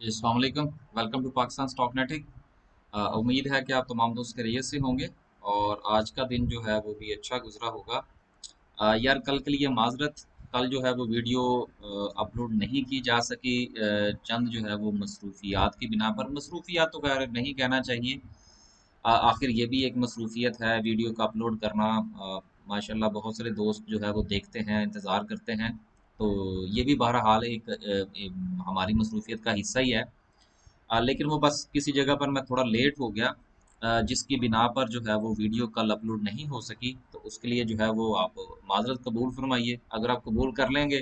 जी, अस्सलाम वालेकुम। Welcome to Pakistan stock नेटिक। उम्मीद है कि आप तमाम दोस्त खैरियत से होंगे और आज का दिन जो है वो भी अच्छा गुजरा होगा। यार कल के लिए माजरत, कल जो है वो वीडियो अपलोड नहीं की जा सकी। चंद जो है वो मसरूफियात की बिना पर, मसरूफियात तो खैर नहीं कहना चाहिए। आखिर ये भी एक मसरूफियत है वीडियो का अपलोड करना। माशाल्लाह बहुत सारे दोस्त जो है वो देखते हैं, इंतज़ार करते हैं। तो ये भी बहरहाल हमारी मसरूफियत का हिस्सा ही है। लेकिन वो बस किसी जगह पर मैं थोड़ा लेट हो गया, जिसकी बिना पर जो है वो वीडियो कल अपलोड नहीं हो सकी। तो उसके लिए जो है वो आप माज़रत कबूल फरमाइए। अगर आप कबूल कर लेंगे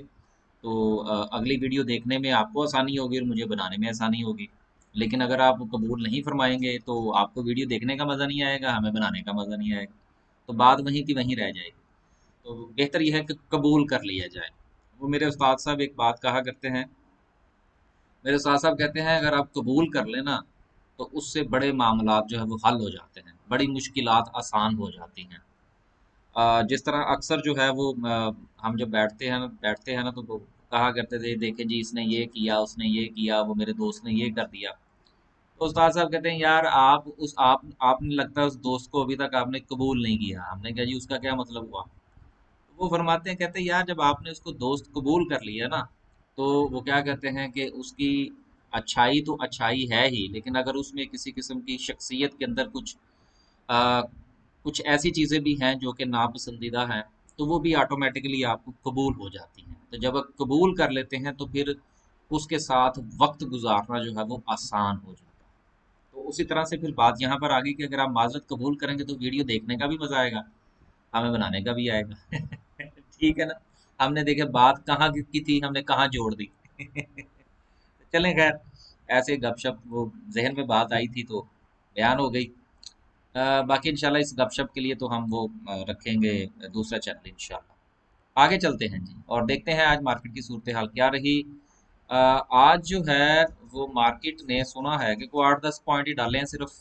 तो अगली वीडियो देखने में आपको आसानी होगी और मुझे बनाने में आसानी होगी। लेकिन अगर आप कबूल नहीं फरमाएंगे तो आपको वीडियो देखने का मज़ा नहीं आएगा, हमें बनाने का मज़ा नहीं आएगा। तो बात वहीं की वहीं रह जाएगी। तो बेहतर यह है कि कबूल कर लिया जाए। वो मेरे उस्ताद साहब एक बात कहा करते हैं, मेरे उस्ताद साहब कहते हैं अगर आप कबूल कर लेना तो उससे बड़े मामलात जो है वो हल हो जाते हैं, बड़ी मुश्किलात आसान हो जाती हैं। जिस तरह अक्सर जो है वो हम जब बैठते हैं ना तो वो कहा करते थे, देखें जी इसने ये किया, उसने ये किया, वो मेरे दोस्त ने ये कर दिया। तो उस्ताद साहब कहते हैं यार आपने लगता है उस दोस्त को अभी तक आपने कबूल नहीं किया। हमने कहा जी उसका क्या मतलब हुआ? तो वो फरमाते हैं, कहते हैं यार जब आपने उसको दोस्त कबूल कर लिया ना, तो वो क्या कहते हैं कि उसकी अच्छाई तो अच्छाई है ही, लेकिन अगर उसमें किसी किस्म की शख्सियत के अंदर आ, कुछ ऐसी चीज़ें भी हैं जो कि नापसंदीदा हैं, तो वो भी ऑटोमेटिकली आपको कबूल हो जाती हैं। तो जब आप कबूल कर लेते हैं तो फिर उसके साथ वक्त गुजारना जो है वो आसान हो जाता है। तो उसी तरह से फिर बात यहाँ पर आ गई कि अगर आप माजरत कबूल करेंगे तो वीडियो देखने का भी मजा आएगा, हमें बनाने का भी आएगा। ठीक है ना? हमने देखे बात कहाँ की थी, हमने कहाँ जोड़ दी। चलें खैर, ऐसे गपशप वो जहन में बात आई थी तो बयान हो गई। बाकी इंशाल्लाह इस गपशप के लिए तो हम वो रखेंगे दूसरा चैनल इंशाल्लाह। आगे चलते हैं जी और देखते हैं आज मार्केट की सूरत हाल क्या रही। आज जो है वो मार्केट ने सुना है कि कोई 8-10 पॉइंट ही डाले हैं सिर्फ।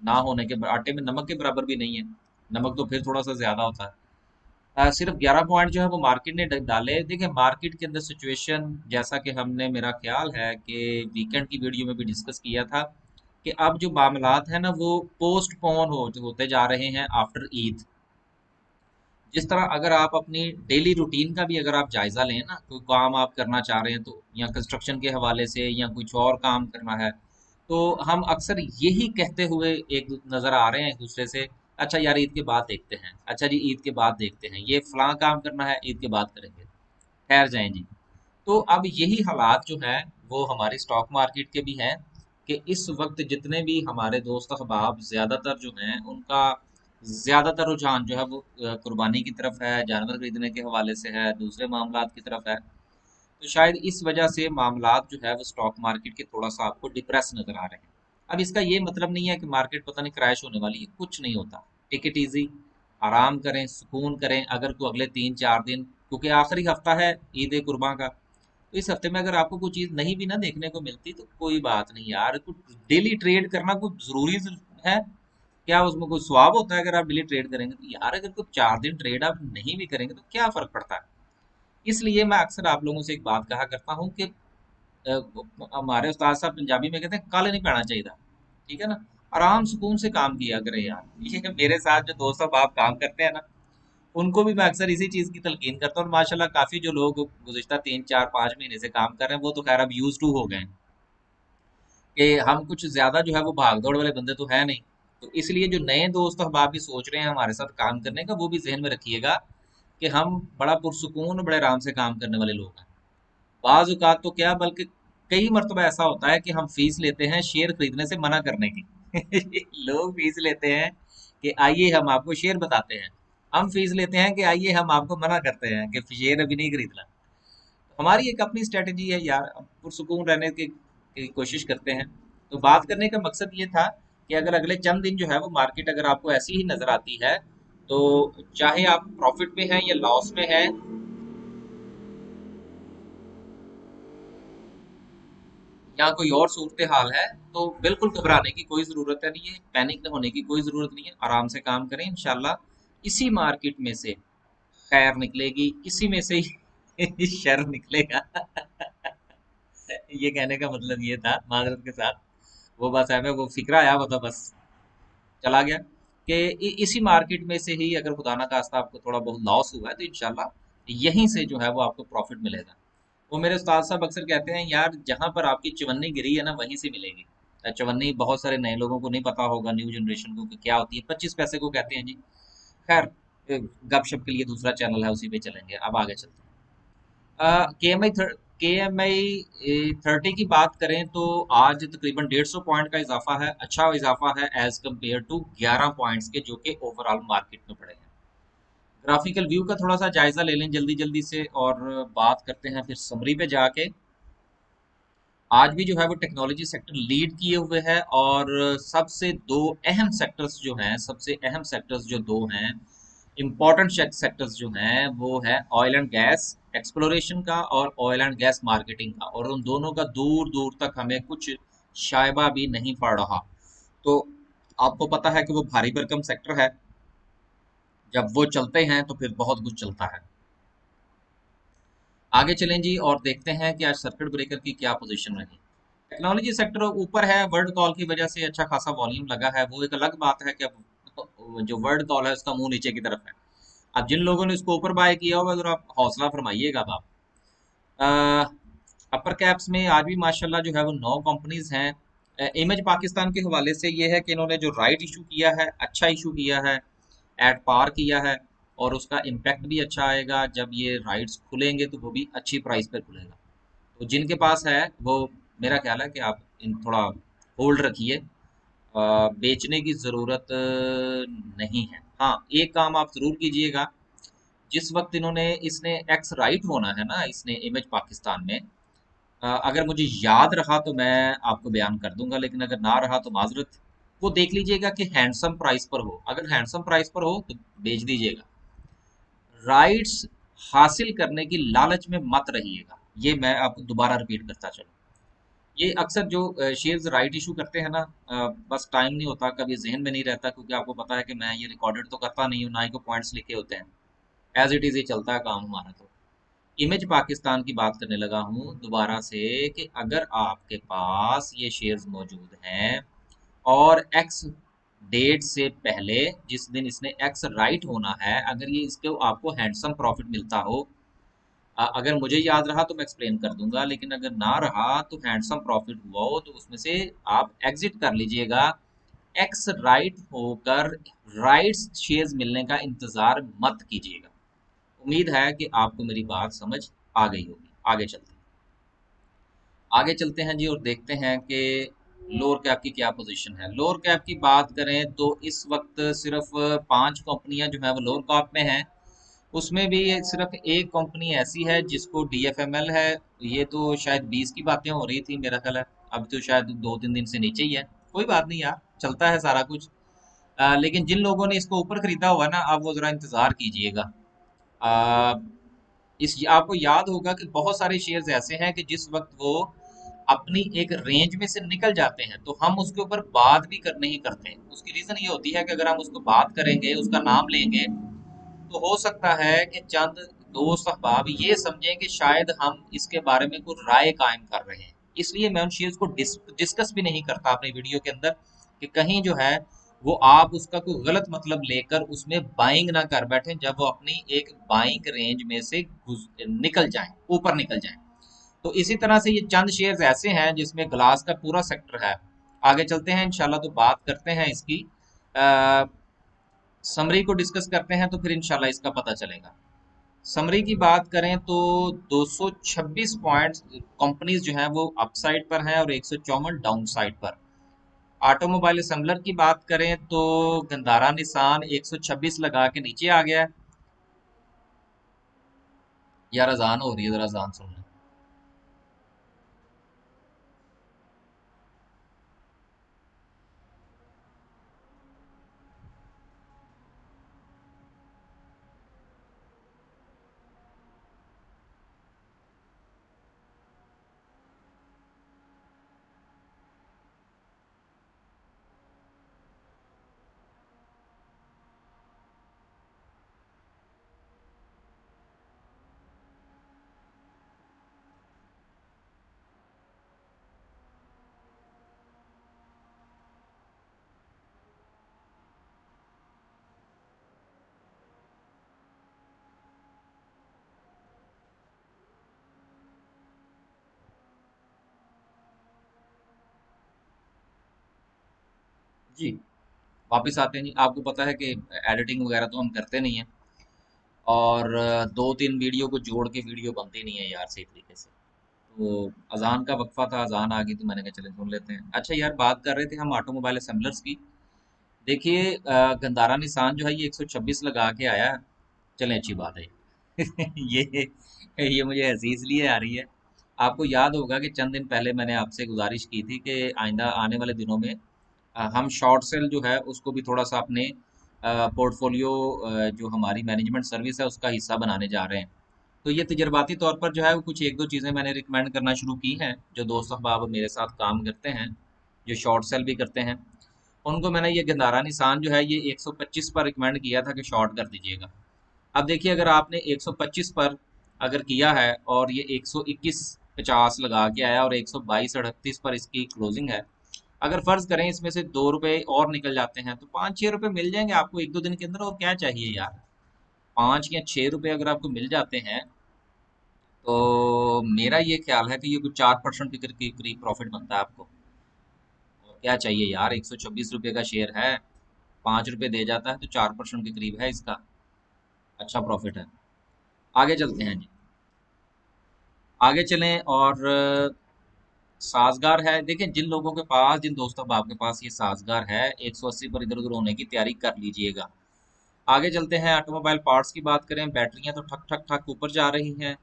ना होने के आटे में नमक के बराबर भी नहीं है। नमक तो फिर थोड़ा सा ज्यादा होता है। सिर्फ 11 पॉइंट जो है वो मार्केट ने डाले। देखिए मार्केट के अंदर सिचुएशन, जैसा कि हमने, मेरा ख्याल है कि वीकेंड की वीडियो में भी डिस्कस किया था कि अब जो मामलात हैं ना वो पोस्टपोन होते जा रहे हैं आफ्टर ईद। जिस तरह अगर आप अपनी डेली रूटीन का भी अगर आप जायजा लें ना, कोई काम आप करना चाह रहे हैं तो, या कंस्ट्रक्शन के हवाले से या कुछ और काम करना है, तो हम अक्सर यही कहते हुए एक नजर आ रहे हैं एक दूसरे से, अच्छा यार ईद के बाद देखते हैं, अच्छा जी ईद के बाद देखते हैं, ये फलां काम करना है ईद के बाद करेंगे, ठहर जाएं जी। तो अब यही हालात जो है वो हमारी स्टॉक मार्केट के भी हैं कि इस वक्त जितने भी हमारे दोस्त अहबाब ज्यादातर जो हैं उनका ज्यादातर रुझान जो है वो कुर्बानी की तरफ है, जानवर खरीदने के हवाले से है, दूसरे मामलात की तरफ है। तो शायद इस वजह से मामलात जो है वो स्टॉक मार्केट के थोड़ा सा आपको डिप्रेस नजर आ रहे हैं। अब इसका ये मतलब नहीं है कि मार्केट पता नहीं क्रैश होने वाली है, कुछ नहीं होता। टेक इट इजी, आराम करें, सुकून करें। अगर कोई अगले 3-4 दिन, क्योंकि आखिरी हफ्ता है ईद कुर्बान का, तो इस हफ्ते में अगर आपको कोई चीज नहीं भी ना देखने को मिलती तो कोई बात नहीं यार, कुछ डेली ट्रेड करना कुछ जरूरी है क्या? उसमें कोई स्वाब होता है अगर आप डेली ट्रेड करेंगे? तो यार अगर कुछ 4 दिन ट्रेड आप नहीं भी करेंगे तो क्या फर्क पड़ता है? इसलिए मैं अक्सर आप लोगों से एक बात कहा करता हूँ कि हमारे उस्ताद साहब पंजाबी में कहते हैं काले नहीं पहना चाहिए था। ठीक है ना? आराम सुकून से काम किया करें यार। ये मेरे साथ जो दोस्त साहब आप काम करते हैं ना, उनको भी मैं अक्सर इसी चीज की तलकीन करता हूँ। और माशाल्लाह काफी जो लोग गुज़िश्ता 3-4-5 महीने से काम कर रहे हैं वो तो खैर अब यूज टू हो गए हैं कि हम कुछ ज्यादा जो है वो भाग दौड़ वाले बंदे तो है नहीं। तो इसलिए जो नए दोस्त अहबाब भी सोच रहे हैं हमारे साथ काम करने का, वो भी जहन में रखिएगा कि हम बड़ा पुरसुकून, बड़े आराम से काम करने वाले लोग हैं। बाज़ औक़ात तो क्या, बल्कि कई मर्तबा ऐसा होता है कि हम फीस लेते हैं शेयर खरीदने से मना करने की। लोग फीस लेते हैं कि आइए हम आपको शेयर बताते हैं, हम फीस लेते हैं कि आइए हम आपको मना करते हैं कि शेयर अभी नहीं खरीदना। हमारी एक अपनी स्ट्रेटजी है यार, हम पुरसुकून रहने की कोशिश करते हैं। तो बात करने का मकसद ये था कि अगर अगले चंद दिन जो है वो मार्केट अगर आपको ऐसी ही नजर आती है, तो चाहे आप प्रॉफिट में हैं या लॉस में हैं या कोई और सूरत हाल है, तो बिल्कुल घबराने की कोई ज़रूरत है नहीं है, पैनिक होने की कोई ज़रूरत नहीं है। आराम से काम करें, इंशाल्लाह इसी मार्केट में से खैर निकलेगी, इसी में से ही शर निकलेगा। ये कहने का मतलब ये था माजरत के साथ, वो बस हमें वो फिक्रा आया, मतलब बस चला गया कि इसी मार्केट में से ही अगर खुदा ना खास्ता आपको थोड़ा बहुत लॉस हुआ है तो इंशाल्लाह यहीं से जो है वो आपको प्रॉफिट मिलेगा। वो मेरे उस्ताद साहब अक्सर कहते हैं, यार जहां पर आपकी चवन्नी गिरी है ना वहीं से मिलेगी। चवन्नी बहुत सारे नए लोगों को नहीं पता होगा, न्यू जनरेशन को, कि क्या होती है। 25 पैसे को कहते हैं जी। खैर, गपशप के लिए दूसरा चैनल है, उसी पे चलेंगे। अब आगे चलते हैं। के एम आई 30 की बात करें तो आज तकरीबन 150 पॉइंट का इजाफा है, अच्छा इजाफा है एज कम्पेयर टू 11 पॉइंट्स के जो कि ओवरऑल मार्केट में पड़े हैं। ग्राफिकल व्यू का थोड़ा सा जायजा ले लें जल्दी जल्दी से, और बात करते हैं फिर समरी पे जाके। आज भी जो है वो टेक्नोलॉजी सेक्टर लीड किए हुए है, और सबसे दो अहम सेक्टर्स जो हैं, सबसे अहम सेक्टर्स जो दो हैं, इम्पोर्टेंट सेक्टर्स जो हैं, वो है ऑयल एंड गैस एक्सप्लोरेशन का और ऑयल एंड गैस मार्केटिंग का। और उन दोनों का दूर दूर तक हमें कुछ शायबा भी नहीं पड़ रहा। तो आपको पता है कि वो भारी भरकम सेक्टर है, जब वो चलते हैं तो फिर बहुत कुछ चलता है। आगे चलें जी और देखते हैं कि आज सर्किट ब्रेकर की क्या पोजीशन रही। टेक्नोलॉजी सेक्टर ऊपर है, वर्ल्ड कॉल की वजह से अच्छा खासा वॉल्यूम लगा है। वो एक अलग बात है कि अब जो वर्ल्ड कॉल है उसका मुंह नीचे की तरफ है। अब जिन लोगों ने इसको ऊपर बाय किया होगा, जरा आप हौसला फरमाइएगा। अब आप अपर कैप्स में आज भी माशाल्लाह जो है वो 9 कंपनीज हैं। इमेज पाकिस्तान के हवाले से ये है कि इन्होंने जो राइट इशू किया है, अच्छा इशू किया है, एट पार किया है, और उसका इम्पैक्ट भी अच्छा आएगा। जब ये राइट्स खुलेंगे तो वो भी अच्छी प्राइस पर खुलेगा। तो जिनके पास है वो, मेरा ख्याल है कि आप इन थोड़ा होल्ड रखिए। बेचने की ज़रूरत नहीं है। हाँ, एक काम आप ज़रूर कीजिएगा। जिस वक्त इन्होंने इसने एक्स राइट होना है ना, इसने इमेज पाकिस्तान में, अगर मुझे याद रहा तो मैं आपको बयान कर दूंगा, लेकिन अगर ना रहा तो माजरत। वो देख लीजिएगा कि हैंडसम प्राइस पर हो। अगर हैंडसम प्राइस पर हो तो बेच दीजिएगा। राइट्स हासिल करने की लालच में मत रहिएगा। ये मैं आपको दोबारा रिपीट करता चलूँ। ये अक्सर जो शेयर्स राइट इशू करते हैं ना, बस टाइम नहीं होता, कभी जहन में नहीं रहता, क्योंकि आपको पता है कि मैं ये रिकॉर्डेड तो करता नहीं हूँ, ना ही को पॉइंट्स लिखे होते हैं। एज इट इज़ ये चलता है काम हमारा। तो इमेज पाकिस्तान की बात करने लगा हूँ दोबारा से, कि अगर आपके पास ये शेयर्स मौजूद हैं और एक्स डेट से पहले, जिस दिन इसने एक्स राइट होना है, अगर ये इसके आपको हैंडसम प्रॉफिट मिलता हो, अगर मुझे याद रहा तो मैं एक्सप्लेन कर दूंगा, लेकिन अगर ना रहा तो हैंडसम प्रॉफिट हुआ हो तो उसमें से आप एग्जिट कर लीजिएगा। एक्स राइट होकर राइट्स शेयर्स मिलने का इंतजार मत कीजिएगा। उम्मीद है कि आपको मेरी बात समझ आ गई होगी। आगे चलते हैं जी, और देखते हैं कि लोअर कैप की क्या पोजीशन है। लोअर कैप की बात करें तो इस वक्त सिर्फ 5 कंपनियां जो है वो लोअर कैप में हैं। उसमें भी सिर्फ एक कंपनी ऐसी है जिसको डीएफएमएल है। ये तो शायद 20 की बातें हो रही थी मेरा ख्याल है। अब तो शायद 2-3 दिन से नीचे ही है। कोई बात नहीं यार, चलता है सारा कुछ। लेकिन जिन लोगों ने इसको ऊपर खरीदा हुआ ना, आप वो जरा इंतजार कीजिएगा। आ, इस आपको याद होगा कि बहुत सारे शेयर्स ऐसे हैं कि जिस वक्त वो अपनी एक रेंज में से निकल जाते हैं तो हम उसके ऊपर बात भी कर नहीं करते। उसकी रीजन ये होती है कि अगर हम उसको बात करेंगे, उसका नाम लेंगे, तो हो सकता है कि चंद दोस्त अहबाब ये समझें कि शायद हम इसके बारे में कोई राय कायम कर रहे हैं। इसलिए मैं उन शेयर्स को डिस्कस भी नहीं करता अपनी वीडियो के अंदर, कि कहीं जो है वो आप उसका कोई गलत मतलब लेकर उसमें बाइंग ना कर बैठें, जब वो अपनी एक बाइंग रेंज में से निकल जाए, ऊपर निकल जाए। तो इसी तरह से ये चंद शेयर्स ऐसे हैं जिसमें ग्लास का पूरा सेक्टर है। आगे चलते हैं इंशाल्लाह, तो बात करते हैं इसकी। समरी को डिस्कस करते हैं तो फिर इंशाल्लाह इसका पता चलेगा। समरी की बात करें तो 226 पॉइंट्स कंपनीज जो हैं वो अपसाइड पर हैं, और 154 डाउन साइड पर। ऑटोमोबाइल असेंबलर की बात करें तो गंदारा निसान 126 लगा के नीचे आ गया है। यार अजान हो रही है, जरा अजान सुन लें। जी, वापस आते हैं जी। आपको पता है कि एडिटिंग वगैरह तो हम करते नहीं हैं, और दो तीन वीडियो को जोड़ के वीडियो बनती नहीं है यार सही तरीके से। तो अजान का वक्फा था, अजान आ गई तो मैंने कहा चले सुन लेते हैं। अच्छा यार, बात कर रहे थे हम ऑटोमोबाइल असेंबलर्स की। देखिए गंदारा निसान जो है ये 126 लगा के आया है। चलें, अच्छी बात है। ये ये मुझे हंसी इसलिए आ रही है। आपको याद होगा कि चंद दिन पहले मैंने आपसे गुजारिश की थी कि आइंदा आने वाले दिनों में हम शॉर्ट सेल जो है उसको भी थोड़ा सा अपने पोर्टफोलियो, जो हमारी मैनेजमेंट सर्विस है उसका हिस्सा बनाने जा रहे हैं। तो ये तजर्बाती तौर पर जो है वो कुछ एक दो चीज़ें मैंने रिकमेंड करना शुरू की हैं, जो दोस्त अहबाब मेरे साथ काम करते हैं, जो शॉर्ट सेल भी करते हैं, उनको मैंने ये गंदारा निशान जो है ये 125 पर रिकमेंड किया था कि शॉर्ट कर दीजिएगा। अब देखिए, अगर आपने 125 पर अगर किया है और ये 121.50 लगा के आया और 122.38 पर इसकी क्लोजिंग है, अगर फर्ज करें इसमें से 2 रुपए और निकल जाते हैं तो 5-6 रुपए मिल जाएंगे आपको एक दो दिन के अंदर, और क्या चाहिए यार। 5 या 6 रुपए अगर आपको मिल जाते हैं तो मेरा ये ख्याल है कि ये कुछ 4% के करीब करीब प्रॉफिट बनता है आपको। और क्या चाहिए यार, 126 रुपये का शेयर है, 5 रुपए दे जाता है तो 4% के करीब है इसका। अच्छा प्रॉफिट है। आगे चलते हैं जी। आगे चलें और साजगार है। देखिए, जिन लोगों के पास, जिन दोस्तों आपके पास ये साजगार है, 180 पर इधर उधर होने की तैयारी कर लीजिएगा। आगे चलते हैं, ऑटोमोबाइल पार्ट्स की बात करें। बैटरियां तो ठक ठक ठक ऊपर जा रही हैं।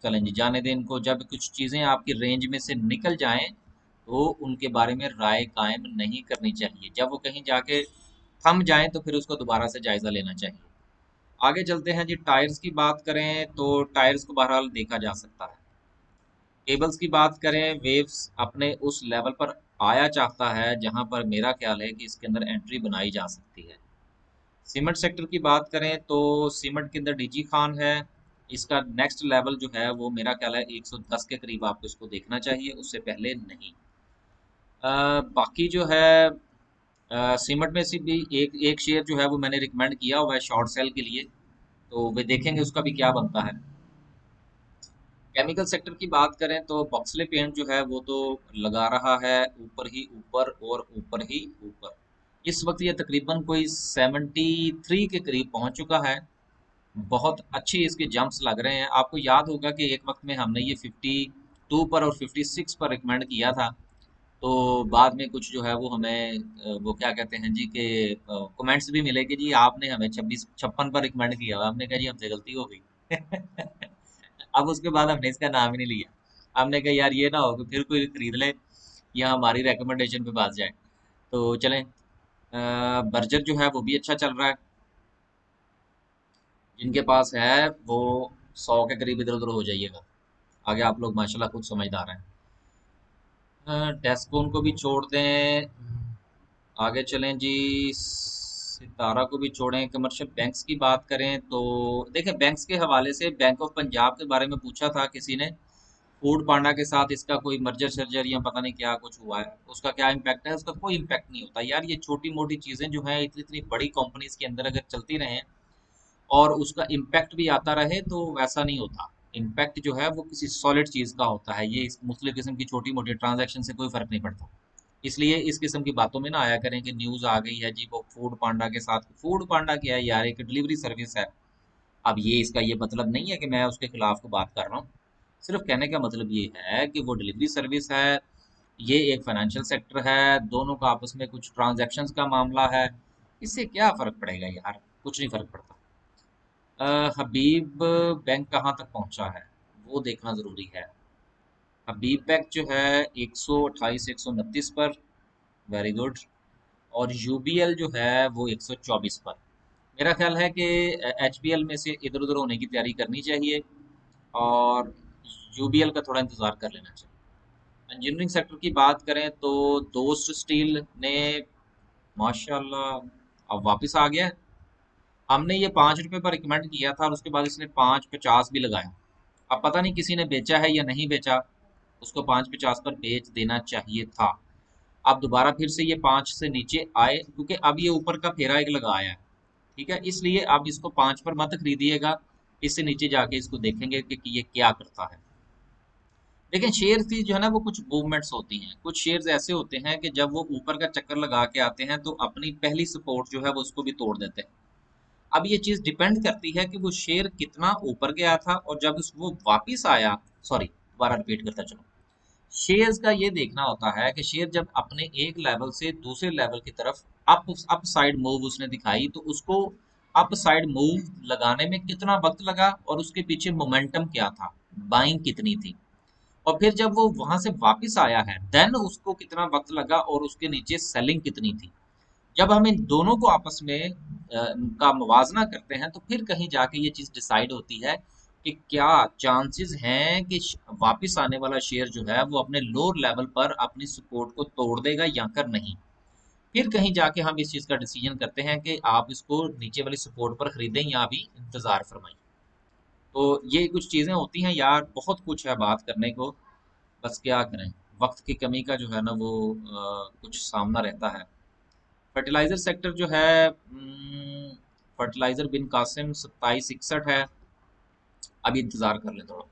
चलें जी, जाने दें इनको। जब कुछ चीज़ें आपकी रेंज में से निकल जाएं तो उनके बारे में राय कायम नहीं करनी चाहिए। जब वो कहीं जाके थम जाएं तो फिर उसको दोबारा से जायज़ा लेना चाहिए। आगे चलते हैं जी। टायर्स की बात करें तो टायर्स को बहरहाल देखा जा सकता है। केबल्स की बात करें, वेव्स अपने उस लेवल पर आया चाहता है जहां पर मेरा ख्याल है कि इसके अंदर एंट्री बनाई जा सकती है। सीमेंट सेक्टर की बात करें तो सीमेंट के अंदर डीजी खान है। इसका नेक्स्ट लेवल जो है वो मेरा ख्याल है 110 के करीब आपको इसको देखना चाहिए, उससे पहले नहीं। बाकी जो है सीमेंट में से भी एक एक शेयर जो है वो मैंने रिकमेंड किया हुआ है शॉर्ट सेल के लिए, तो वे देखेंगे उसका भी क्या बनता है। केमिकल सेक्टर की बात करें तो बॉक्सले पेंट जो है वो तो लगा रहा है ऊपर ही ऊपर और ऊपर ही ऊपर। इस वक्त ये तकरीबन कोई 73 के करीब पहुंच चुका है। बहुत अच्छी इसके जंप्स लग रहे हैं। आपको याद होगा कि एक वक्त में हमने ये 52 पर और 56 पर रिकमेंड किया था। तो बाद में कुछ जो है वो हमें वो क्या कहते हैं जी के कमेंट्स भी मिले कि जी आपने हमें 26-56 पर रिकमेंड किया। हमने कहा जी हमसे गलती हो गई। अब उसके बाद हमने इसका नाम ही नहीं लिया। हमने कहा यार ये ना हो कि फिर कोई खरीद ले या हमारी रिकमेंडेशन पे बात जाए। तो चलें, बर्जर जो है वो भी अच्छा चल रहा है। जिनके पास है वो 100 के करीब इधर उधर हो जाइएगा। आगे आप लोग माशाल्लाह खुद समझदार हैं। टेस्कोन को भी छोड़ दें। आगे चलें जी, सितारा को भी छोड़ें। कमर्शियल बैंक्स की बात करें तो देखें, बैंक्स के हवाले से बैंक ऑफ पंजाब के बारे में पूछा था किसी ने। फूड पांडा के साथ इसका कोई मर्जर सर्जर या पता नहीं क्या कुछ हुआ है, उसका क्या इम्पैक्ट है? उसका कोई इम्पैक्ट नहीं होता यार। ये छोटी मोटी चीजें जो हैं इतनी इतनी बड़ी कंपनीज के अंदर अगर चलती रहें और उसका इम्पैक्ट भी आता रहे तो वैसा नहीं होता। इम्पैक्ट जो है वो किसी सॉलिड चीज का होता है। ये इस मुख्तलिफ किस्म की छोटी मोटी ट्रांजैक्शन से कोई फर्क नहीं पड़ता। इसलिए इस किस्म की बातों में ना आया करें कि न्यूज आ गई है जी वो फूड पांडा के साथ। फूड पांडा क्या है यार, एक डिलीवरी सर्विस है। अब ये इसका ये मतलब नहीं है कि मैं उसके खिलाफ को बात कर रहा हूँ। सिर्फ कहने का मतलब ये है कि वो डिलीवरी सर्विस है, ये एक फाइनेंशियल सेक्टर है, दोनों का आपस में कुछ ट्रांजैक्शंस का मामला है। इससे क्या फ़र्क पड़ेगा यार, कुछ नहीं फ़र्क पड़ता। हबीब बैंक कहाँ तक पहुँचा है वो देखना ज़रूरी है। हबीब बैंक जो है 128 129 पर, वेरी गुड। और यूबीएल जो है वो 124 पर। मेरा ख्याल है कि एचपीएल में से इधर उधर होने की तैयारी करनी चाहिए और यूबीएल का थोड़ा इंतज़ार कर लेना चाहिए। इंजीनियरिंग सेक्टर की बात करें तो दोस्त स्टील ने माशाल्लाह अब वापस आ गया है। हमने ये 5 रुपए पर रिकमेंड किया था और उसके बाद इसने 5.50 भी लगाया। अब पता नहीं किसी ने बेचा है या नहीं बेचा, उसको 5.50 पर बेच देना चाहिए था। अब दोबारा फिर से ये 5 से नीचे आए क्योंकि अब ये ऊपर का फेरा एक लगाया है। ठीक है, इसलिए आप इसको 5 पर मत खरीदिएगा। इससे नीचे जाके इसको देखेंगे कि ये क्या करता है। लेकिन शेयर की जो है ना वो कुछ मूवमेंट्स होती हैं, कुछ शेयर्स ऐसे होते हैं कि जब वो ऊपर का चक्कर लगा के आते हैं तो अपनी पहली सपोर्ट जो है वो उसको भी तोड़ देते हैं। अब ये चीज डिपेंड करती है कि वो शेयर कितना ऊपर गया था और जब वो वापिस आया, सॉरी दोबारा रिपीट करता चलो। शेयर्स का ये देखना होता है कि शेयर जब अपने एक लेवल से दूसरे लेवल की तरफ अप साइड मूव उसने दिखाई तो उसको अप साइड मूव लगाने में कितना वक्त लगा और उसके पीछे मोमेंटम क्या था, बाइंग कितनी थी, और फिर जब वो वहां से वापस आया है देन उसको कितना वक्त लगा और उसके नीचे सेलिंग कितनी थी। जब हम इन दोनों को आपस में का मुवाजना करते हैं तो फिर कहीं जाके ये चीज डिसाइड होती है कि क्या चांसेस हैं कि वापस आने वाला शेयर जो है वो अपने लोअर लेवल पर अपनी सपोर्ट को तोड़ देगा या कर नहीं। फिर कहीं जाके हम इस चीज का डिसीजन करते हैं कि आप इसको नीचे वाली सपोर्ट पर खरीदें या अभी इंतजार फरमाएं। तो ये कुछ चीजें होती हैं यार, बहुत कुछ है बात करने को, बस क्या करें, वक्त की कमी का जो है ना वो कुछ सामना रहता है। फर्टिलाइजर सेक्टर जो है, फर्टिलाइजर बिन कासिम 2761 है, अभी इंतजार कर लें थोड़ा।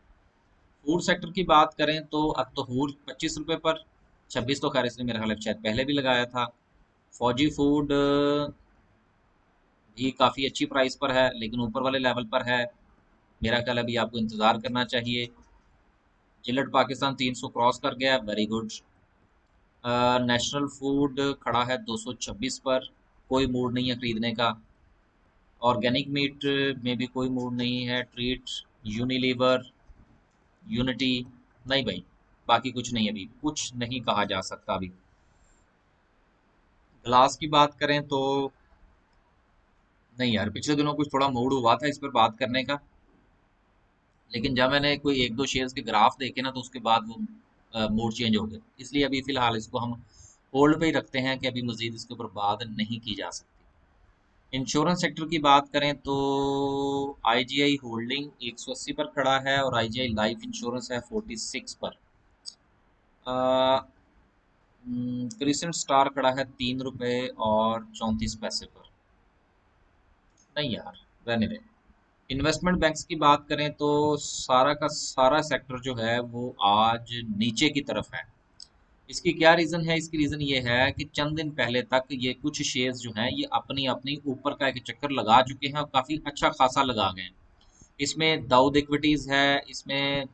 फूड सेक्टर की बात करें तो अब तो हूर 25 रुपए पर, 26 तो खैर इसने मेरे ख्याल में शायद पहले भी लगाया था। फौजी फूड भी काफ़ी अच्छी प्राइस पर है लेकिन ऊपर वाले लेवल पर है, मेरा ख्याल है अभी आपको इंतजार करना चाहिए। जिलेट पाकिस्तान 300 क्रॉस कर गया, वेरी गुड। नेशनल फूड खड़ा है 226 पर, कोई मूड नहीं है खरीदने का। ऑर्गेनिक मीट में भी कोई मूड नहीं है। ट्रीट, यूनिलीवर, यूनिटी, नहीं भाई, बाकी कुछ नहीं, अभी कुछ नहीं कहा जा सकता अभी। ग्लास की बात करें तो नहीं यार, पिछले दिनों कुछ थोड़ा मूड हुआ था इस पर बात करने का, लेकिन जब मैंने कोई एक दो शेयर्स के ग्राफ देखे ना तो उसके बाद वो मूड चेंज हो गया, इसलिए अभी फिलहाल इसको हम होल्ड पे ही रखते हैं कि अभी मजीद इसके ऊपर बात नहीं की जा सकती। इंश्योरेंस सेक्टर की बात करें तो आईजीआई होल्डिंग 180 पर खड़ा है और आईजीआई लाइफ इंश्योरेंस है 46 पर। क्रिसेंट स्टार खड़ा है 3 रुपए और 34 पैसे पर। नहीं यार, रहने दें। इन्वेस्टमेंट बैंक्स की बात करें तो सारा का सारा सेक्टर जो है वो आज नीचे की तरफ है। इसकी क्या रीज़न है? इसकी रीज़न ये है कि चंद दिन पहले तक ये कुछ शेयर्स जो हैं ये अपनी अपनी ऊपर का एक चक्कर लगा चुके हैं और काफ़ी अच्छा खासा लगा गए हैं। इसमें दाऊद इक्विटीज़ है, इसमें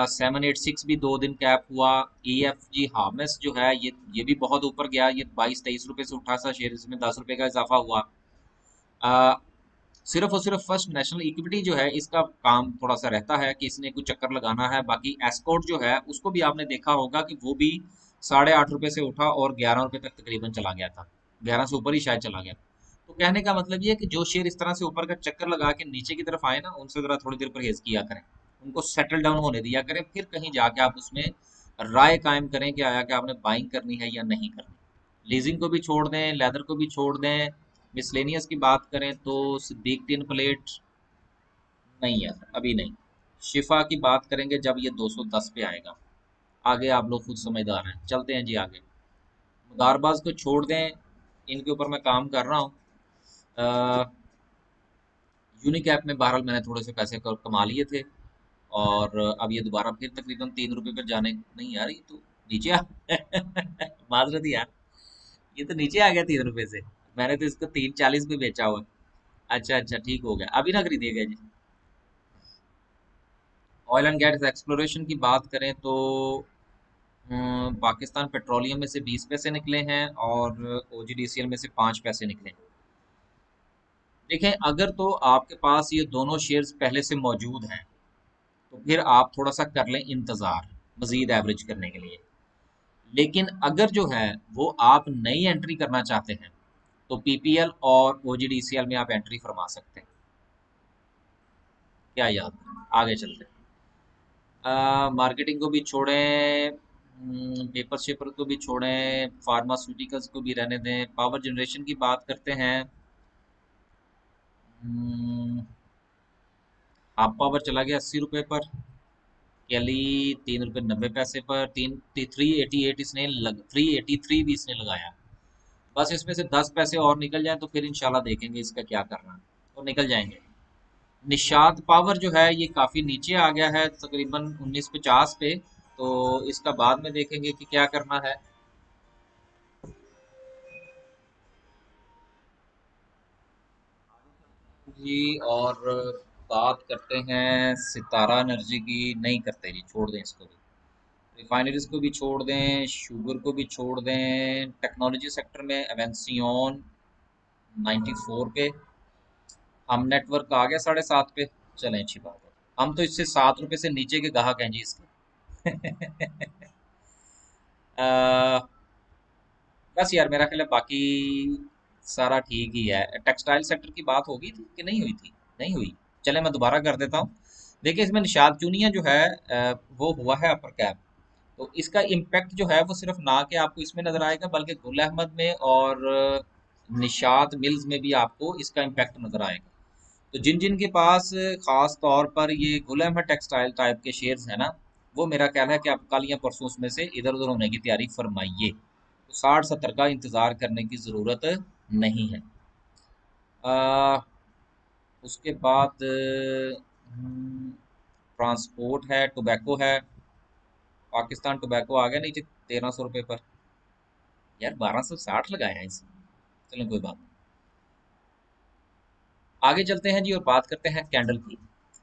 786 भी 2 दिन कैप हुआ। ई एफ जी हार्मेस जो है ये भी बहुत ऊपर गया, ये 22-23 रुपए से उठा सा शेयर, इसमें 10 रुपए का इजाफा हुआ। आ, सिर्फ और सिर्फ फर्स्ट नेशनल इक्विटी जो है इसका काम थोड़ा सा रहता है कि इसने कुछ चक्कर लगाना है। बाकी एस्कॉर्ट जो है उसको भी आपने देखा होगा कि वो भी 8.5 रुपए से उठा और 11 रुपए तक तकरीबन चला गया था, 11 से ऊपर ही शायद चला गया। तो कहने का मतलब ये है कि जो शेयर इस तरह से ऊपर का चक्कर लगा के नीचे की तरफ आए ना उनसे जरा थोड़ी देर परहेज किया करें, उनको सेटल डाउन होने दिया करें, फिर कहीं जाके आप उसमें राय कायम करें कि आया कि आपने बाइंग करनी है या नहीं करनी। लीजिंग को भी छोड़ दें, लेदर को भी छोड़ दें। मिसलेनियस की बात करें तो सिद्दीक टिन प्लेट, नहीं यार अभी नहीं। शिफा की बात करेंगे जब ये 210 पे आएगा। आगे आप लोग खुद समझदार हैं, चलते हैं जी आगे। मुदारबाज को छोड़ दें, इनके ऊपर मैं काम कर रहा हूँ। यूनिकैप में बहरहाल मैंने थोड़े से पैसे कमा लिए थे और अब ये दोबारा फिर तकरीबन 3 रुपए पर जाने, नहीं यार ये तो नीचे आ माजरत यार, ये तो नीचे आ गया 3 रुपए से, मैंने तो इसको 3.40 पे बेचा हुआ है। अच्छा अच्छा ठीक हो गया, अभी ना खरीदिएगा जी। ऑयल एंड गैस एक्सप्लोरेशन की बात करें तो पाकिस्तान पेट्रोलियम में से 20 पैसे निकले हैं और ओजीडीसीएल में से 5 पैसे निकले हैं। देखें, अगर तो आपके पास ये दोनों शेयर्स पहले से मौजूद हैं तो फिर आप थोड़ा सा कर लें इंतज़ार मज़ीद एवरेज करने के लिए। लेकिन अगर जो है वो आप नई एंट्री करना चाहते हैं तो पीपीएल और ओजीडीसीएल में आप एंट्री फरमा सकते हैं। क्या याद, आगे चलते हैं। मार्केटिंग को भी छोड़ें, पेपर शेपर को भी छोड़ें, फार्मास्यूटिकल्स को भी रहने दें, पावर जनरेशन की बात करते हैं। हाफ पावर चला गया 80 रुपए पर, कैली 3 रुपए 90 पैसे पर, 388 इसने 383 भी इसने लगाया। बस इसमें से 10 पैसे और निकल जाए तो फिर इंशाल्लाह देखेंगे इसका क्या करना है, और निकल जाएंगे। निषाद पावर जो है ये काफी नीचे आ गया है, तकरीबन 1950 पे। तो इसका बाद में देखेंगे कि क्या करना है। जी, और बात करते हैं सितारा एनर्जी की। नहीं करते जी, छोड़ दें इसको भी। रिफाइनरीज को भी छोड़ दें, शुगर को भी छोड़ दें। टेक्नोलॉजी सेक्टर में एवेंसियन 94 पे। हम नेटवर्क आ गया 7.5 पे। चलें, अच्छी बात है। हम तो इससे 7 रुपए से नीचे के ग्राहक हैं जी इसके। अ, बस यार, मेरा ख्याल है बाकी सारा ठीक ही है। टेक्सटाइल सेक्टर की बात होगी थी कि नहीं हुई थी? नहीं हुई। चले, मैं दोबारा कर देता हूँ। देखिए, इसमें निषाद चूनिया जो है वो हुआ है अपर कैप। तो इसका इम्पैक्ट जो है वो सिर्फ ना कि आपको इसमें नजर आएगा, बल्कि गुल अहमद में और निषाद मिल्स में भी आपको इसका इम्पैक्ट नजर आएगा। तो जिन जिन के पास खास तौर पर ये गुल अहमद टेक्सटाइल टाइप के शेयर्स है ना, वो मेरा ख्याल है कि आप कल या परसों उसमें से इधर उधर होने की तैयारी फरमाइए। तो 60-70 का इंतजार करने की जरूरत नहीं है। आ, उसके बाद ट्रांसपोर्ट है, टोबैको है। पाकिस्तान टोबैको आ गया नीचे 1300 रुपये पर। यार, 1260 लगाए हैं इसे। चलो, कोई बात नहीं। आगे चलते हैं जी और बात करते हैं कैंडल की।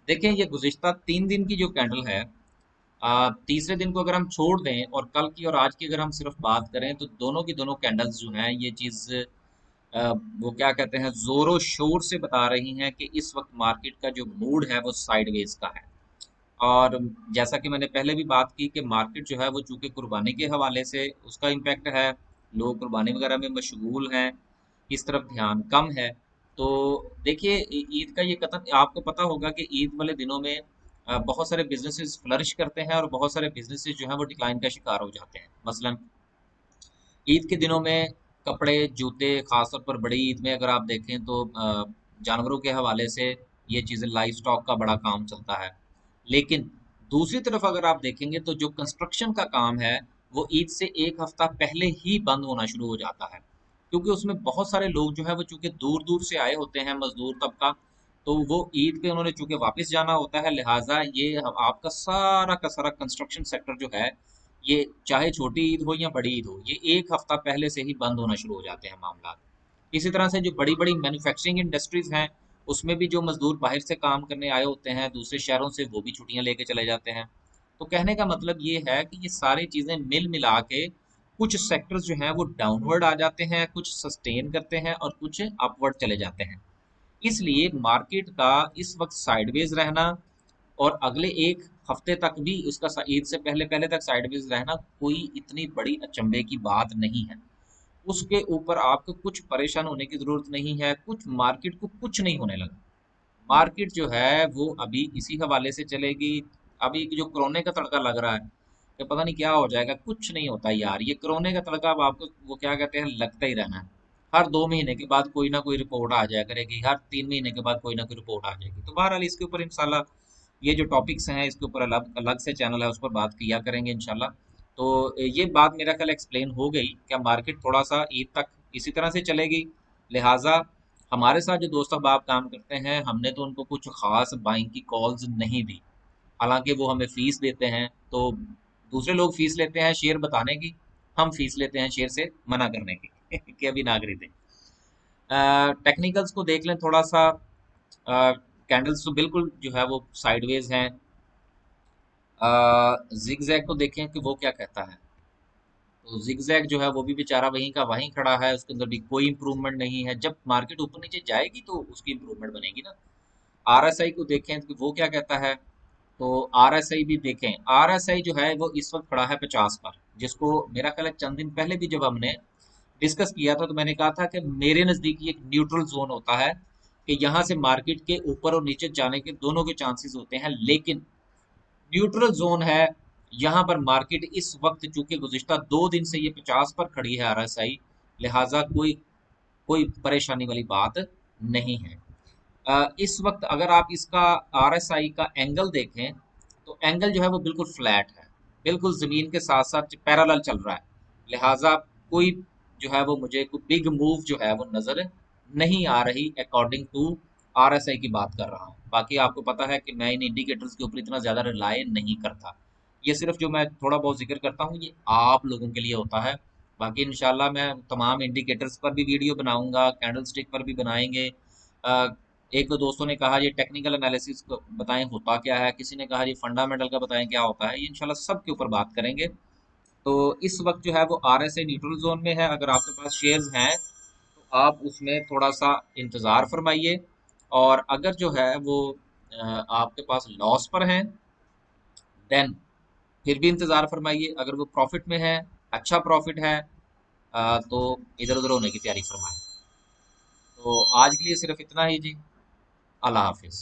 देखें, ये गुज़िश्ता 3 दिन की जो कैंडल है, तीसरे दिन को अगर हम छोड़ दें और कल की और आज की अगर हम सिर्फ बात करें, तो दोनों की दोनों कैंडल्स जो हैं ये चीज़ वो क्या कहते हैं, जोरों शोर से बता रही हैं कि इस वक्त मार्केट का जो मूड है वो साइडवेज का है। और जैसा कि मैंने पहले भी बात की कि मार्केट जो है वो चूंकि कुर्बानी के हवाले से उसका इम्पैक्ट है, लोग कुर्बानी वगैरह में मशगूल हैं, इस तरफ ध्यान कम है। तो देखिए, ईद का ये कथन आपको पता होगा कि ईद वाले दिनों में बहुत सारे बिजनेसेस फ्लरिश करते हैं और बहुत सारे बिजनेसेस जो हैं वो डिक्लाइन का शिकार हो जाते हैं। मसलन ईद के दिनों में कपड़े, जूते, खासतौर पर बड़ी ईद में अगर आप देखें तो जानवरों के हवाले से ये चीज़ें, लाइव स्टॉक का बड़ा काम चलता है। लेकिन दूसरी तरफ अगर आप देखेंगे तो जो कंस्ट्रक्शन का काम है वो ईद से एक हफ्ता पहले ही बंद होना शुरू हो जाता है, क्योंकि उसमें बहुत सारे लोग जो है वो चूंकि दूर दूर से आए होते हैं, मजदूर तबका। तो वो ईद पे उन्होंने चूंकि वापस जाना होता है, लिहाजा ये आपका सारा का सारा कंस्ट्रक्शन सेक्टर जो है, ये चाहे छोटी ईद हो या बड़ी ईद हो, ये एक हफ्ता पहले से ही बंद होना शुरू हो जाते हैं मामला। इसी तरह से जो बड़ी बड़ी मैन्युफैक्चरिंग इंडस्ट्रीज हैं, उसमें भी जो मजदूर बाहर से काम करने आए होते हैं दूसरे शहरों से, वो भी छुट्टियां लेके चले जाते हैं। तो कहने का मतलब ये है कि ये सारी चीजें मिल मिला के कुछ सेक्टर्स जो हैं वो डाउनवर्ड आ जाते हैं, कुछ सस्टेन करते हैं और कुछ अपवर्ड चले जाते हैं। इसलिए मार्केट का इस वक्त साइडवेज रहना और अगले एक हफ्ते तक भी उसका ईद से पहले पहले तक साइडवेज रहना कोई इतनी बड़ी अचंभे की बात नहीं है। उसके ऊपर आपको कुछ परेशान होने की जरूरत नहीं है। कुछ मार्केट को कुछ नहीं होने लगा। मार्केट जो है वो अभी इसी हवाले से चलेगी। अभी जो कोरोना का तड़का लग रहा है कि पता नहीं क्या हो जाएगा, कुछ नहीं होता यार। ये कोरोना का तड़का अब आपको वो क्या कहते हैं, लगता ही रहना है। हर 2 महीने के बाद कोई ना कोई रिपोर्ट आ जाया करेगी, हर 3 महीने के बाद कोई ना कोई रिपोर्ट आ जाएगी। तो बहरहाल इसके ऊपर इंशाल्लाह ये जो टॉपिक्स हैं इसके ऊपर अलग अलग से चैनल है, उस पर बात किया करेंगे इंशाल्लाह। तो ये बात मेरा ख्याल एक्सप्लेन हो गई क्या मार्केट थोड़ा सा ईद तक इसी तरह से चलेगी। लिहाजा हमारे साथ जो दोस्त अहबाब काम करते हैं, हमने तो उनको कुछ खास बाइंग की कॉल्स नहीं दी। हालांकि वो हमें फीस देते हैं। तो दूसरे लोग फीस लेते हैं शेयर बताने की, हम फीस लेते हैं शेयर से मना करने की कि अभी ना खरीदें। टेक्निकल्स को देख लें थोड़ा सा। कैंडल्स तो बिल्कुल जो है वो साइडवेज हैं। जिगजैग को देखें कि वो क्या कहता है। तो जिगजैग जो है वो भी बेचारा वहीं का वहीं खड़ा है, उसके अंदर भी कोई इंप्रूवमेंट नहीं है। जब मार्केट ऊपर नीचे जाएगी तो उसकी इंप्रूवमेंट बनेगी ना। आरएसआई को देखें कि वो क्या कहता है। तो आरएसआई भी देखें, आरएसआई जो है वो इस वक्त खड़ा है 50 पर, जिसको मेरा ख्याल है चंद दिन पहले भी जब हमने डिस्कस किया था तो मैंने कहा था कि मेरे नज़दीक ये एक न्यूट्रल जोन होता है, कि यहाँ से मार्केट के ऊपर और नीचे जाने के दोनों के चांसेस होते हैं। लेकिन न्यूट्रल जोन है, यहाँ पर मार्केट इस वक्त चूंकि गुज़िश्ता 2 दिन से ये 50 पर खड़ी है आरएसआई, लिहाजा कोई कोई परेशानी वाली बात नहीं है। इस वक्त अगर आप इसका आरएसआई का एंगल देखें तो एंगल जो है वो बिल्कुल फ्लैट है, बिल्कुल जमीन के साथ साथ पैरेलल चल रहा है। लिहाजा कोई जो है वो मुझे कोई बिग मूव जो है वो नजर नहीं आ रही अकॉर्डिंग टू आरएसआई की बात कर रहा हूँ। बाकी आपको पता है कि मैं इन इंडिकेटर्स के ऊपर इतना ज़्यादा रिलाय नहीं करता। ये सिर्फ जो मैं थोड़ा बहुत जिक्र करता हूँ ये आप लोगों के लिए होता है। बाकी इंशाल्लाह मैं तमाम इंडिकेटर्स पर भी वीडियो बनाऊंगा, कैंडल स्टिक पर भी बनाएंगे। एक दो दोस्तों ने कहा ये टेक्निकल एनालिसिस बताएं होता क्या है, किसी ने कहा ये फंडामेंटल का बताएं क्या होता है। ये इंशाल्लाह सब के ऊपर बात करेंगे। तो इस वक्त जो है वो आरएसआई न्यूट्रल जोन में है। अगर आपके पास शेयर्स हैं तो आप उसमें थोड़ा सा इंतज़ार फरमाइए। और अगर जो है वो आपके पास लॉस पर हैं, देन फिर भी इंतज़ार फरमाइए। अगर वो प्रॉफिट में है, अच्छा प्रॉफिट है, तो इधर उधर होने की तैयारी फरमाएं। तो आज के लिए सिर्फ इतना ही जी। अल्लाह हाफिज़।